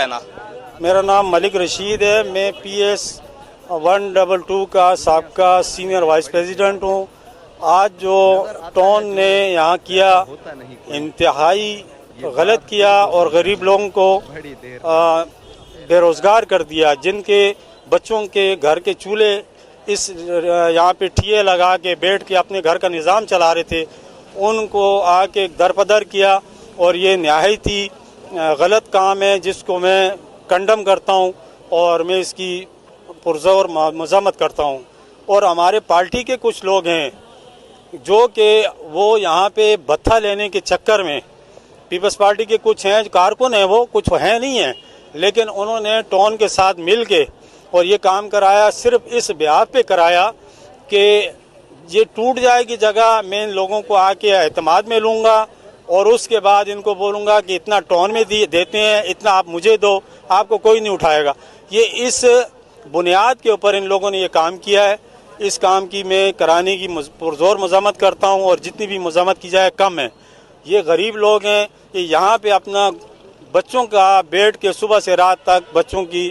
मेरा नाम मलिक रशीद है। मैं PS 122 का साबका सीनियर वाइस प्रेसिडेंट हूँ। आज जो टॉन ने यहाँ किया इंतहाई गलत किया और गरीब लोगों को बेरोज़गार कर दिया। जिनके बच्चों के घर के चूल्हे इस यहाँ पे ठिये लगा के बैठ के अपने घर का निज़ाम चला रहे थे, उनको आके दरपदर किया और ये नहायत ही गलत काम है जिसको मैं कंडम करता हूँ और मैं इसकी पुरज़ोर मज़म्मत करता हूँ। और हमारे पार्टी के कुछ लोग हैं जो कि वो यहाँ पे भत्था लेने के चक्कर में, पीपल्स पार्टी के कुछ हैं कारकुन हैं, वो कुछ हैं नहीं हैं, लेकिन उन्होंने टॉन के साथ मिल के और ये काम कराया। सिर्फ इस ब्याह पे कराया कि ये टूट जाएगी जगह, मैं इन लोगों को आके एतमाद में लूँगा और उसके बाद इनको बोलूँगा कि इतना टॉन में देते हैं, इतना आप मुझे दो, आपको कोई नहीं उठाएगा। ये इस बुनियाद के ऊपर इन लोगों ने ये काम किया है। इस काम की मैं कराने की पुरज़ोर मज़म्मत करता हूँ और जितनी भी मज़म्मत की जाए कम है। ये गरीब लोग हैं, ये यहाँ पे अपना बच्चों का बैठ के सुबह से रात तक बच्चों की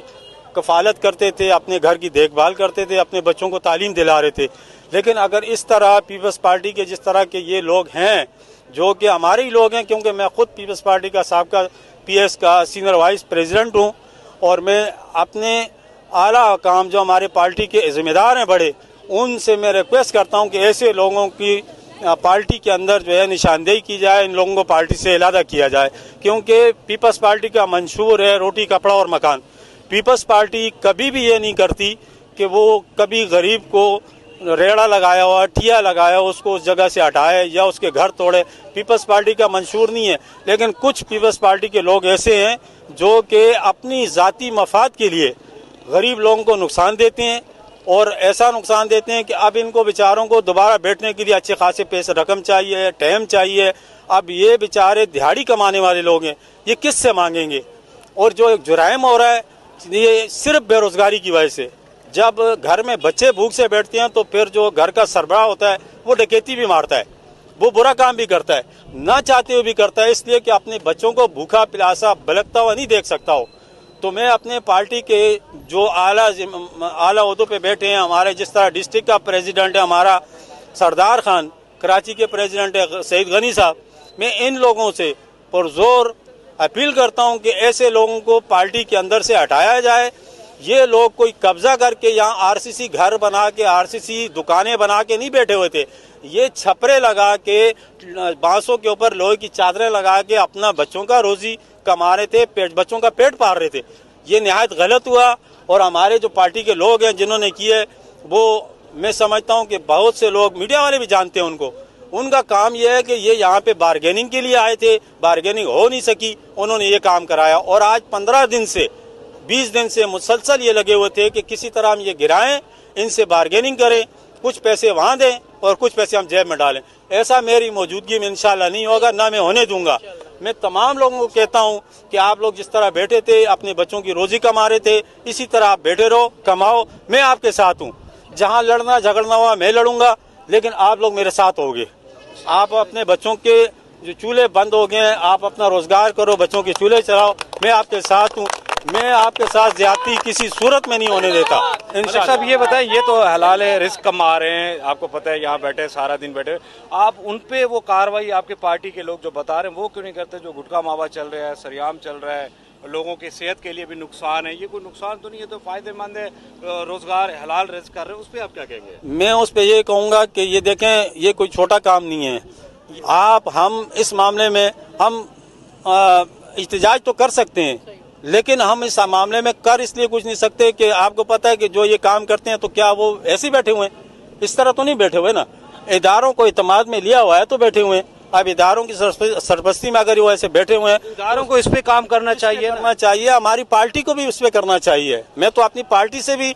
कफ़ालत करते थे, अपने घर की देखभाल करते थे, अपने बच्चों को तालीम दिला रहे थे। लेकिन अगर इस तरह पीपल्स पार्टी के जिस तरह के ये लोग हैं, जो कि हमारे ही लोग हैं, क्योंकि मैं ख़ुद पीपल्स पार्टी का साबका PS का सीनियर वाइस प्रेसिडेंट हूँ और मैं अपने आला काम जो हमारे पार्टी के ज़िम्मेदार हैं बड़े, उनसे मैं रिक्वेस्ट करता हूँ कि ऐसे लोगों की पार्टी के अंदर जो है निशानदेही की जाए, इन लोगों को पार्टी से अलहदा किया जाए। क्योंकि पीपल्स पार्टी का मंशूर है रोटी कपड़ा और मकान। पीपल्स पार्टी कभी भी ये नहीं करती कि वो कभी गरीब को रेड़ा लगाया हुआ, ठिया लगाया हो, उसको उस जगह से हटाए या उसके घर तोड़े। पीपल्स पार्टी का मंशूर नहीं है। लेकिन कुछ पीपल्स पार्टी के लोग ऐसे हैं जो कि अपनी ज़ाती मफाद के लिए गरीब लोगों को नुकसान देते हैं और ऐसा नुकसान देते हैं कि अब इनको बेचारों को दोबारा बैठने के लिए अच्छे खासे पैसे रकम चाहिए, टाइम चाहिए। अब ये बेचारे दिहाड़ी कमाने वाले लोग हैं, ये किस से मांगेंगे? और जो एक जुराइम हो रहा है ये सिर्फ बेरोज़गारी की वजह से। जब घर में बच्चे भूख से बैठते हैं तो फिर जो घर का सरबराह होता है वो डकैती भी मारता है, वो बुरा काम भी करता है, ना चाहते हुए भी करता है, इसलिए कि अपने बच्चों को भूखा प्यासा भलकता हुआ नहीं देख सकता हो। तो मैं अपने पार्टी के जो आला ओहदों पे बैठे हैं, हमारे जिस तरह डिस्ट्रिक्ट का प्रेसिडेंट है हमारा सरदार खान, कराची के प्रेसिडेंट है सईद गनी साहब, मैं इन लोगों से पुरज़ोर अपील करता हूं कि ऐसे लोगों को पार्टी के अंदर से हटाया जाए। ये लोग कोई कब्जा करके यहाँ RCC घर बना के, RCC दुकानें बना के नहीं बैठे हुए थे। ये छपरे लगा के, बांसों के ऊपर लोहे की चादरें लगा के अपना बच्चों का रोजी कमा रहे थे, बच्चों का पेट पाल रहे थे। ये नहायत गलत हुआ और हमारे जो पार्टी के लोग हैं जिन्होंने किए, वो मैं समझता हूँ कि बहुत से लोग, मीडिया वाले भी जानते हैं उनको, उनका काम यह है कि ये यहाँ पे बारगेनिंग के लिए आए थे, बारगेनिंग हो नहीं सकी, उन्होंने ये काम कराया। और आज 15 दिन से 20 दिन से मुसलसल ये लगे हुए थे कि किसी तरह हम ये गिराएं, इनसे बारगेनिंग करें, कुछ पैसे वहाँ दें और कुछ पैसे हम जेब में डालें। ऐसा मेरी मौजूदगी में इंशाल्लाह नहीं होगा, ना मैं होने दूंगा। मैं तमाम लोगों को कहता हूँ कि आप लोग जिस तरह बैठे थे, अपने बच्चों की रोजी कमा रहे थे, इसी तरह आप बैठे रहो, कमाओ। मैं आपके साथ हूँ, जहाँ लड़ना झगड़ना हुआ मैं लड़ूंगा, लेकिन आप लोग मेरे साथ होगे। आप अपने बच्चों के जो चूल्हे बंद हो गए हैं, आप अपना रोजगार करो, बच्चों के चूल्हे चलाओ, मैं आपके साथ हूँ। मैं आपके साथ ज्यादती किसी सूरत में नहीं होने देता। इंशाअल्लाह। साहब ये बताएं, ये तो हलाल है, रिस्क कमा रहे हैं, आपको पता है, यहाँ बैठे सारा दिन बैठे, आप उन पे वो कार्रवाई आपके पार्टी के लोग जो बता रहे हैं वो क्यों नहीं करते? जो गुटखा मावा चल रहा है, सरेआम चल रहा है, लोगों की सेहत के लिए भी नुकसान है, ये कोई नुकसान तो नहीं है, तो फायदेमंद है, रोजगार हलाल रिस्क कर रहे हैं, उस पर आप क्या कहेंगे? मैं उस पर ये कहूँगा कि ये देखें, ये कोई छोटा काम नहीं है। हम इस मामले में हम इhtजाज तो कर सकते हैं, लेकिन हम इस मामले में कर इसलिए कुछ नहीं सकते कि आपको पता है कि जो ये काम करते हैं तो क्या वो ऐसे ही बैठे हुए हैं? इस तरह तो नहीं बैठे हुए ना। इदारों को इत्मीनान में लिया हुआ है तो बैठे हुए हैं। अब इदारों की सरपरस्ती में अगर वो ऐसे बैठे हुए हैं, इदारों को इस पे काम करना चाहिए, हमारी पार्टी को भी उस पर करना चाहिए। मैं तो अपनी पार्टी से भी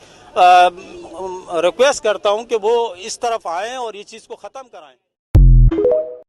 रिक्वेस्ट करता हूँ कि वो इस तरफ आएँ और ये चीज़ को ख़त्म कराएं।